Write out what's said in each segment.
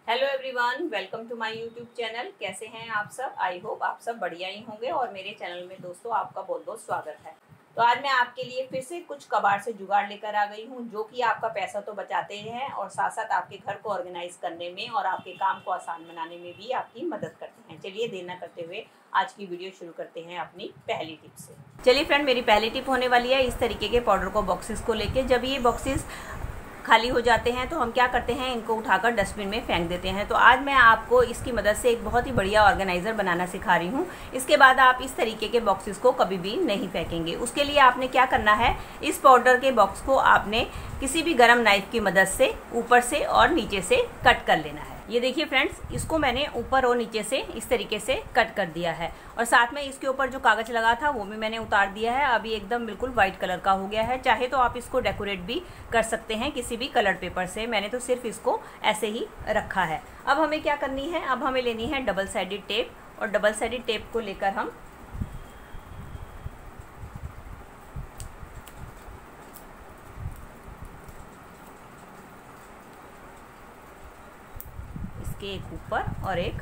Hello everyone, welcome to my YouTube channel. कैसे हैं आप सब? आई होप आप सब बढ़िया ही होंगे और मेरे चैनल में दोस्तों आपका बहुत बहुत स्वागत है। तो आज मैं आपके लिए फिर से कुछ कबाड़ से जुगाड़ लेकर आ गई हूं, जो कि आपका पैसा तो बचाते हैं और साथ साथ आपके घर को ऑर्गेनाइज करने में और आपके काम को आसान बनाने में भी आपकी मदद करते हैं। चलिए देर न करते हुए आज की वीडियो शुरू करते हैं अपनी पहली टिप से। चलिए फ्रेंड, मेरी पहली टिप होने वाली है इस तरीके के पाउडर को बॉक्सेस को लेके। जब ये बॉक्सेस खाली हो जाते हैं तो हम क्या करते हैं, इनको उठाकर डस्टबिन में फेंक देते हैं। तो आज मैं आपको इसकी मदद से एक बहुत ही बढ़िया ऑर्गेनाइजर बनाना सिखा रही हूँ। इसके बाद आप इस तरीके के बॉक्सेस को कभी भी नहीं फेंकेंगे। उसके लिए आपने क्या करना है, इस पाउडर के बॉक्स को आपने किसी भी गर्म नाइफ की मदद से ऊपर से और नीचे से कट कर लेना है। ये देखिए फ्रेंड्स, इसको मैंने ऊपर और नीचे से इस तरीके से कट कर दिया है और साथ में इसके ऊपर जो कागज लगा था वो भी मैंने उतार दिया है। अभी एकदम बिल्कुल व्हाइट कलर का हो गया है। चाहे तो आप इसको डेकोरेट भी कर सकते हैं किसी भी कलर पेपर से। मैंने तो सिर्फ इसको ऐसे ही रखा है। अब हमें क्या करनी है, अब हमें लेनी है डबल साइडेड टेप और डबल साइडेड टेप को लेकर हम के एक ऊपर और एक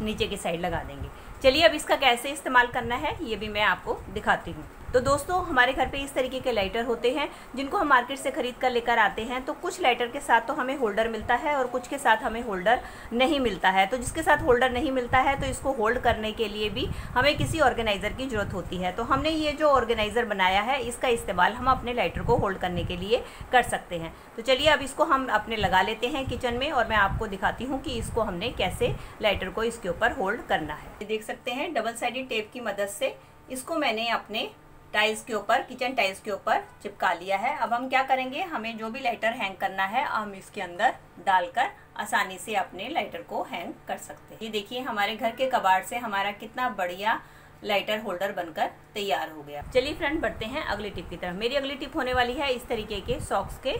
नीचे की साइड लगा देंगे। चलिए अब इसका कैसे इस्तेमाल करना है ये भी मैं आपको दिखाती हूँ। तो दोस्तों, हमारे घर पे इस तरीके के लाइटर होते हैं जिनको हम मार्केट से खरीद कर लेकर आते हैं। तो कुछ लाइटर के साथ तो हमें होल्डर मिलता है और कुछ के साथ हमें होल्डर नहीं मिलता है। तो जिसके साथ होल्डर नहीं मिलता है तो इसको होल्ड करने के लिए भी हमें किसी ऑर्गेनाइज़र की ज़रूरत होती है। तो हमने ये जो ऑर्गेनाइज़र बनाया है इसका इस्तेमाल हम अपने लाइटर को होल्ड करने के लिए कर सकते हैं। तो चलिए अब इसको हम अपने लगा लेते हैं किचन में और मैं आपको दिखाती हूँ कि इसको हमने कैसे लाइटर को इसके ऊपर होल्ड करना है। देख सकते हैं डबल साइडेड टेप की मदद से इसको मैंने अपने टाइल्स के ऊपर, किचन टाइल्स के ऊपर चिपका लिया है। अब हम क्या करेंगे, हमें जो भी लाइटर हैंग करना है हम इसके अंदर डालकर आसानी से अपने लाइटर को हैंग कर सकते हैं। ये देखिए हमारे घर के कबाड़ से हमारा कितना बढ़िया लाइटर होल्डर बनकर तैयार हो गया। चलिए फ्रेंड, बढ़ते हैं अगली टिप की तरफ। मेरी अगली टिप होने वाली है इस तरीके के सॉक्स के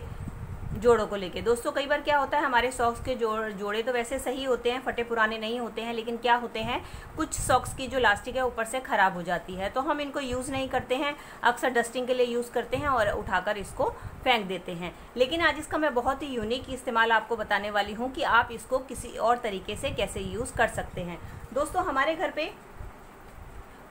जोड़ों को लेके। दोस्तों, कई बार क्या होता है, हमारे सॉक्स के जोड़े तो वैसे सही होते हैं, फटे पुराने नहीं होते हैं, लेकिन क्या होते हैं, कुछ सॉक्स की जो लास्टिक है ऊपर से ख़राब हो जाती है। तो हम इनको यूज़ नहीं करते हैं, अक्सर डस्टिंग के लिए यूज़ करते हैं और उठाकर इसको फेंक देते हैं। लेकिन आज इसका मैं बहुत ही यूनिक इस्तेमाल आपको बताने वाली हूँ कि आप इसको किसी और तरीके से कैसे यूज़ कर सकते हैं। दोस्तों, हमारे घर पर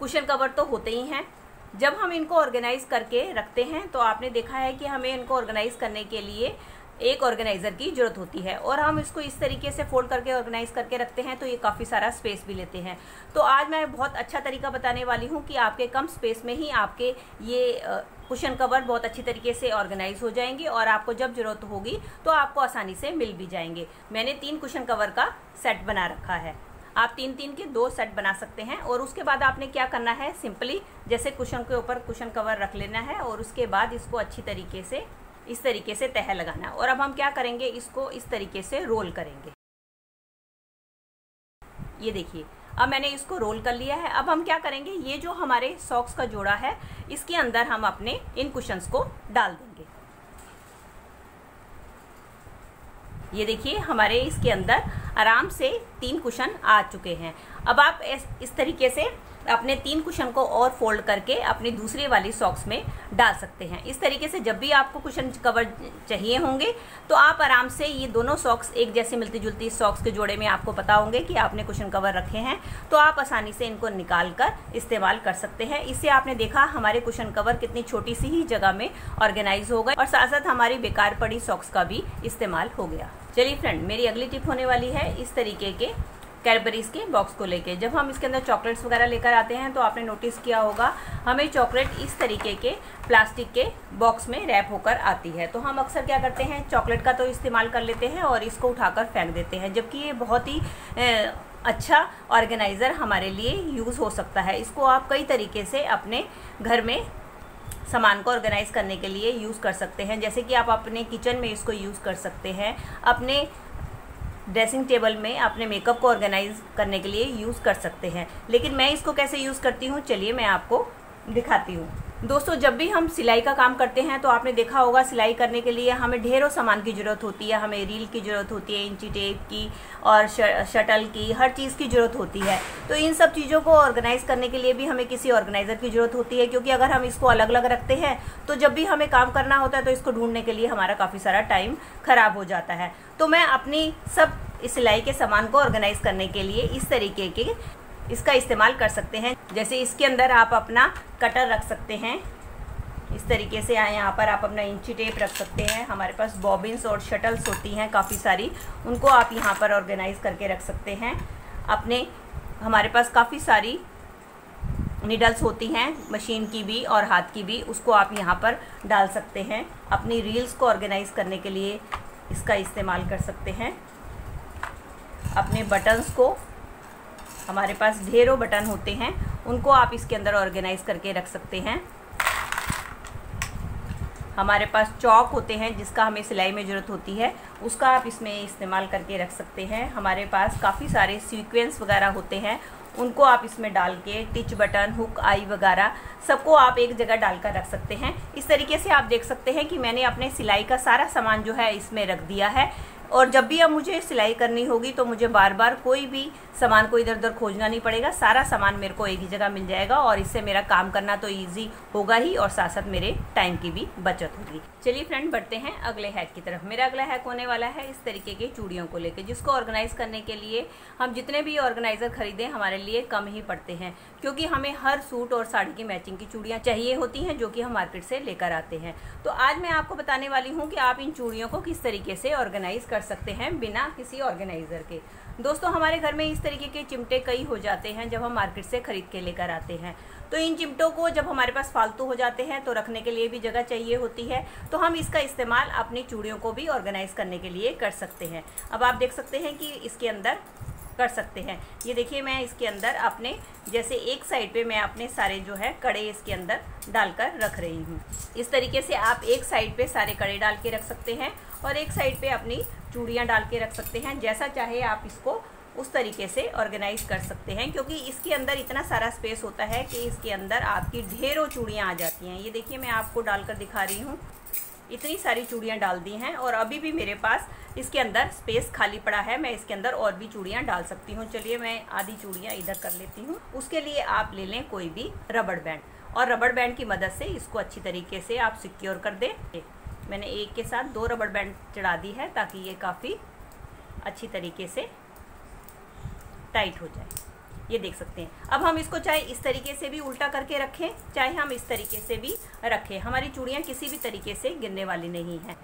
कुशन कवर तो होते ही हैं। जब हम इनको ऑर्गेनाइज करके रखते हैं तो आपने देखा है कि हमें इनको ऑर्गेनाइज करने के लिए एक ऑर्गेनाइज़र की ज़रूरत होती है और हम इसको इस तरीके से फोल्ड करके ऑर्गेनाइज करके रखते हैं तो ये काफ़ी सारा स्पेस भी लेते हैं। तो आज मैं बहुत अच्छा तरीका बताने वाली हूँ कि आपके कम स्पेस में ही आपके ये कुशन कवर बहुत अच्छी तरीके से ऑर्गेनाइज हो जाएंगे और आपको जब ज़रूरत होगी तो आपको आसानी से मिल भी जाएंगे। मैंने 3 कुशन कवर का सेट बना रखा है। आप 3-3 के 2 सेट बना सकते हैं और उसके बाद आपने क्या करना है, सिंपली जैसे कुशन के ऊपर कुशन कवर रख लेना है और उसके बाद इसको अच्छी तरीके से इस तरीके से तह लगाना है। और अब हम क्या करेंगे, इसको इस तरीके से रोल करेंगे। ये देखिए, अब मैंने इसको रोल कर लिया है। अब हम क्या करेंगे, ये जो हमारे सॉक्स का जोड़ा है इसके अंदर हम अपने इन कुशन्स को डाल देंगे। ये देखिए हमारे इसके अंदर आराम से 3 कुशन आ चुके हैं। अब आप इस तरीके से अपने 3 कुशन को और फोल्ड करके अपनी दूसरी वाली सॉक्स में डाल सकते हैं। इस तरीके से जब भी आपको कुशन कवर चाहिए होंगे तो आप आराम से ये दोनों सॉक्स एक जैसे मिलती जुलती सॉक्स के जोड़े में आपको पता होंगे कि आपने कुशन कवर रखे हैं तो आप आसानी से इनको निकाल कर इस्तेमाल कर सकते हैं। इससे आपने देखा हमारे कुशन कवर कितनी छोटी सी ही जगह में ऑर्गेनाइज हो गए और साथ साथ हमारी बेकार पड़ी सॉक्स का भी इस्तेमाल हो गया। चलिए फ्रेंड, मेरी अगली टिप होने वाली है इस तरीके के कैडबरीज के बॉक्स को लेके। जब हम इसके अंदर चॉकलेट्स वगैरह लेकर आते हैं तो आपने नोटिस किया होगा हमें चॉकलेट इस तरीके के प्लास्टिक के बॉक्स में रैप होकर आती है। तो हम अक्सर क्या करते हैं, चॉकलेट का तो इस्तेमाल कर लेते हैं और इसको उठाकर फेंक देते हैं, जबकि ये बहुत ही अच्छा ऑर्गेनाइज़र हमारे लिए यूज़ हो सकता है। इसको आप कई तरीके से अपने घर में सामान को ऑर्गेनाइज करने के लिए यूज़ कर सकते हैं। जैसे कि आप अपने किचन में इसको यूज़ कर सकते हैं, अपने ड्रेसिंग टेबल में अपने मेकअप को ऑर्गेनाइज करने के लिए यूज़ कर सकते हैं। लेकिन मैं इसको कैसे यूज़ करती हूँ, चलिए मैं आपको दिखाती हूँ। दोस्तों जब भी हम सिलाई का काम करते हैं तो आपने देखा होगा सिलाई करने के लिए हमें ढेरों सामान की ज़रूरत होती है। हमें रील की ज़रूरत होती है, इंची टेप की और शटल की, हर चीज़ की ज़रूरत होती है। तो इन सब चीज़ों को ऑर्गेनाइज़ करने के लिए भी हमें किसी ऑर्गेनाइज़र की ज़रूरत होती है, क्योंकि अगर हम इसको अलग अलग रखते हैं तो जब भी हमें काम करना होता है तो इसको ढूंढने के लिए हमारा काफ़ी सारा टाइम ख़राब हो जाता है। तो मैं अपनी सब सिलाई के सामान को ऑर्गेनाइज़ करने के लिए इस तरीके के इसका इस्तेमाल कर सकते हैं। जैसे इसके अंदर आप अपना कटर रख सकते हैं, इस तरीके से यहाँ पर आप अपना इंची टेप रख सकते हैं। हमारे पास बॉबिन्स और शटल्स होती हैं काफ़ी सारी, उनको आप यहाँ पर ऑर्गेनाइज़ करके रख सकते हैं। हमारे पास काफ़ी सारी निडल्स होती हैं, मशीन की भी और हाथ की भी, उसको आप यहाँ पर डाल सकते हैं। अपनी रील्स को ऑर्गेनाइज़ करने के लिए इसका इस्तेमाल कर सकते हैं। अपने बटन्स को, हमारे पास ढेरों बटन होते हैं, उनको आप इसके अंदर ऑर्गेनाइज़ करके रख सकते हैं। हमारे पास चौक होते हैं जिसका हमें सिलाई में ज़रूरत होती है, उसका आप इसमें इस्तेमाल करके रख सकते हैं। हमारे पास काफ़ी सारे सीक्वेंस वगैरह होते हैं, उनको आप इसमें डाल के टिच बटन, हुक, आई वगैरह सबको आप एक जगह डालकर रख सकते हैं। इस तरीके से आप देख सकते हैं कि मैंने अपने सिलाई का सारा सामान जो है इसमें रख दिया है। और जब भी अब मुझे सिलाई करनी होगी तो मुझे बार बार कोई भी सामान को इधर उधर खोजना नहीं पड़ेगा, सारा सामान मेरे को एक ही जगह मिल जाएगा और इससे मेरा काम करना तो इजी होगा ही और साथ साथ मेरे टाइम की भी बचत होगी। चलिए फ्रेंड, बढ़ते हैं अगले हैक की तरफ। मेरा अगला हैक होने वाला है इस तरीके के चूड़ियों को लेकर, जिसको ऑर्गेनाइज करने के लिए हम जितने भी ऑर्गेनाइजर खरीदें हमारे लिए कम ही पड़ते हैं, क्योंकि हमें हर सूट और साड़ी की मैचिंग की चूड़ियाँ चाहिए होती हैं जो कि हम मार्केट से लेकर आते हैं। तो आज मैं आपको बताने वाली हूँ कि आप इन चूड़ियों को किस तरीके से ऑर्गेनाइज कर सकते हैं बिना किसी ऑर्गेनाइजर के। दोस्तों हमारे घर में इस तरीके के चिमटे कई हो जाते हैं जब हम मार्केट से खरीद के लेकर आते हैं। तो इन चिमटों को जब हमारे पास फालतू हो जाते हैं तो रखने के लिए भी जगह चाहिए होती है, तो हम इसका इस्तेमाल अपनी चूड़ियों को भी ऑर्गेनाइज करने के लिए कर सकते हैं। अब आप देख सकते हैं कि इसके अंदर कर सकते हैं, ये देखिए मैं इसके अंदर अपने जैसे एक साइड पे मैं अपने सारे जो है कड़े इसके अंदर डालकर रख रही हूँ। इस तरीके से आप एक साइड पे सारे कड़े डाल के रख सकते हैं और एक साइड पे अपनी चूड़ियाँ डाल के रख सकते हैं। जैसा चाहे आप इसको उस तरीके से ऑर्गेनाइज कर सकते हैं, क्योंकि इसके अंदर इतना सारा स्पेस होता है कि इसके अंदर आपकी ढेरों चूड़ियाँ आ जाती हैं। ये देखिए मैं आपको डालकर दिखा रही हूँ, इतनी सारी चूड़ियाँ डाल दी हैं और अभी भी मेरे पास इसके अंदर स्पेस खाली पड़ा है, मैं इसके अंदर और भी चूड़ियाँ डाल सकती हूँ। चलिए मैं आधी चूड़ियाँ इधर कर लेती हूँ। उसके लिए आप ले लें कोई भी रबड़ बैंड और रबड़ बैंड की मदद से इसको अच्छी तरीके से आप सिक्योर कर दें। मैंने एक के साथ 2 रबड़ बैंड चढ़ा दी है ताकि ये काफ़ी अच्छी तरीके से टाइट हो जाए। ये देख सकते हैं। अब हम इसको चाहे इस तरीके से भी उल्टा करके रखें, चाहे हम इस तरीके से भी रखें, हमारी चूड़ियाँ किसी भी तरीके से गिरने वाली नहीं हैं।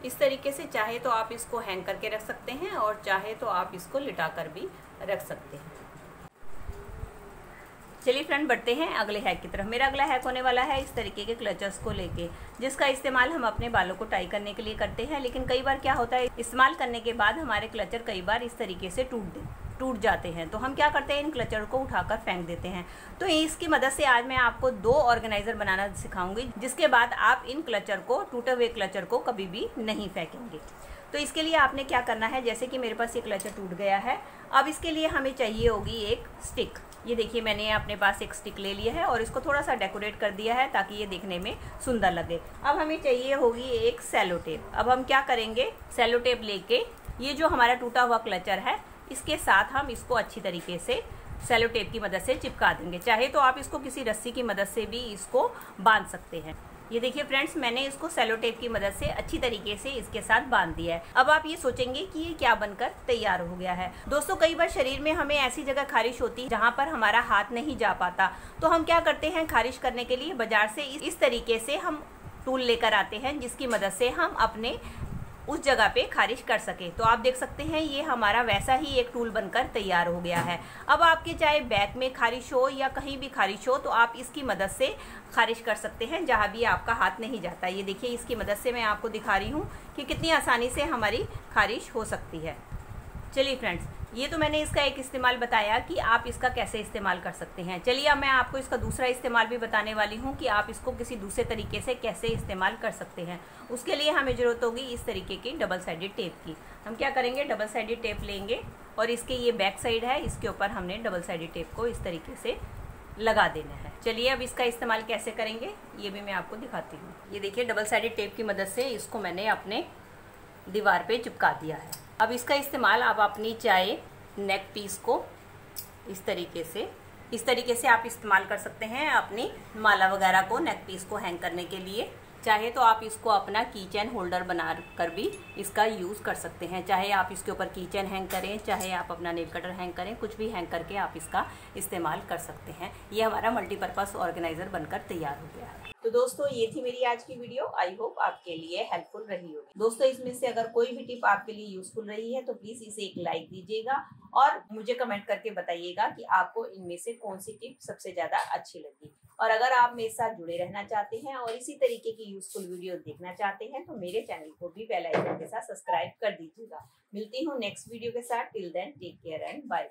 इस तरीके से चाहे तो आप इसको हैंग करके रख सकते हैं और चाहे तो आप इसको लिटा कर भी रख सकते हैं। चलिए फ्रेंड, बढ़ते हैं अगले हैक की तरफ। मेरा अगला हैक होने वाला है इस तरीके के क्लचर्स को लेके, जिसका इस्तेमाल हम अपने बालों को टाई करने के लिए करते हैं। लेकिन कई बार क्या होता है, इस्तेमाल करने के बाद हमारे क्लचर कई बार इस तरीके से टूट जाते हैं। तो हम क्या करते हैं, इन क्लचर को उठाकर फेंक देते हैं। तो इसकी मदद से आज मैं आपको 2 ऑर्गेनाइजर बनाना सिखाऊंगी, जिसके बाद आप इन क्लचर को, टूटे हुए क्लचर को कभी भी नहीं फेंकेंगे। तो इसके लिए आपने क्या करना है, जैसे कि मेरे पास ये क्लचर टूट गया है, अब इसके लिए हमें चाहिए होगी एक स्टिक। ये देखिए मैंने अपने पास एक स्टिक ले लिया है और इसको थोड़ा सा डेकोरेट कर दिया है ताकि ये देखने में सुंदर लगे। अब हमें चाहिए होगी एक सेलो टेप। अब हम क्या करेंगे, सेलो टेप लेके ये जो हमारा टूटा हुआ क्लचर है इसके साथ हम इसको अच्छी तरीके से सेलो टेप की मदद से चिपका देंगे। चाहे तो आप इसको किसी रस्सी की मदद से भी इसको बांध सकते हैं। ये देखिए फ्रेंड्स, मैंने इसको सेलो टेप की मदद से अच्छी तरीके से इसके साथ बांध दिया है। अब आप ये सोचेंगे कि ये क्या बनकर तैयार हो गया है। दोस्तों कई बार शरीर में हमें ऐसी जगह खारिश होती है जहाँ पर हमारा हाथ नहीं जा पाता, तो हम क्या करते हैं, खारिश करने के लिए बाजार से इस तरीके से हम टूल लेकर आते हैं, जिसकी मदद से हम अपने उस जगह पे खारिश कर सके। तो आप देख सकते हैं ये हमारा वैसा ही एक टूल बनकर तैयार हो गया है। अब आपके चाहे बैक में खारिश हो या कहीं भी खारिश हो तो आप इसकी मदद से खारिश कर सकते हैं जहाँ भी आपका हाथ नहीं जाता। ये देखिए इसकी मदद से मैं आपको दिखा रही हूँ कि कितनी आसानी से हमारी खारिश हो सकती है। चलिए फ्रेंड्स, ये तो मैंने इसका एक इस्तेमाल बताया कि आप इसका कैसे इस्तेमाल कर सकते हैं। चलिए अब मैं आपको इसका दूसरा इस्तेमाल भी बताने वाली हूँ कि आप इसको किसी दूसरे तरीके से कैसे इस्तेमाल कर सकते हैं। उसके लिए हमें ज़रूरत होगी इस तरीके की डबल साइडेड टेप की। हम क्या करेंगे, डबल साइडेड टेप लेंगे और इसके ये बैक साइड है, इसके ऊपर हमने डबल साइडेड टेप को इस तरीके से लगा देना है। चलिए अब इसका इस्तेमाल कैसे करेंगे ये भी मैं आपको दिखाती हूँ। ये देखिए डबल साइडेड टेप की मदद से इसको मैंने अपने दीवार पे चिपका दिया है। अब इसका इस्तेमाल आप अपनी चाहे नेक पीस को इस तरीके से आप इस्तेमाल कर सकते हैं अपनी माला वगैरह को, नेक पीस को हैंग करने के लिए। चाहे तो आप इसको अपना की चेन होल्डर बना कर भी इसका यूज़ कर सकते हैं। चाहे आप इसके ऊपर की चेन हैंग करें, चाहे आप अपना नेल कटर हैंग करें, कुछ भी हैंग करके आप इसका इस्तेमाल कर सकते हैं। ये हमारा मल्टीपर्पज़ ऑर्गेनाइज़र बनकर तैयार हो गया है। तो दोस्तों ये थी मेरी आज की वीडियो। आई होप आपके लिए हेल्पफुल रही होगी। दोस्तों इसमें से अगर कोई भी टिप आपके लिए यूजफुल रही है तो प्लीज़ इसे एक लाइक दीजिएगा और मुझे कमेंट करके बताइएगा कि आपको इनमें से कौन सी टिप सबसे ज़्यादा अच्छी लगी। और अगर आप मेरे साथ जुड़े रहना चाहते हैं और इसी तरीके की यूजफुल वीडियो देखना चाहते हैं तो मेरे चैनल को भी बेल आइकन के साथ सब्सक्राइब कर दीजिएगा। मिलती हूँ नेक्स्ट वीडियो के साथ। Till then take care and bye.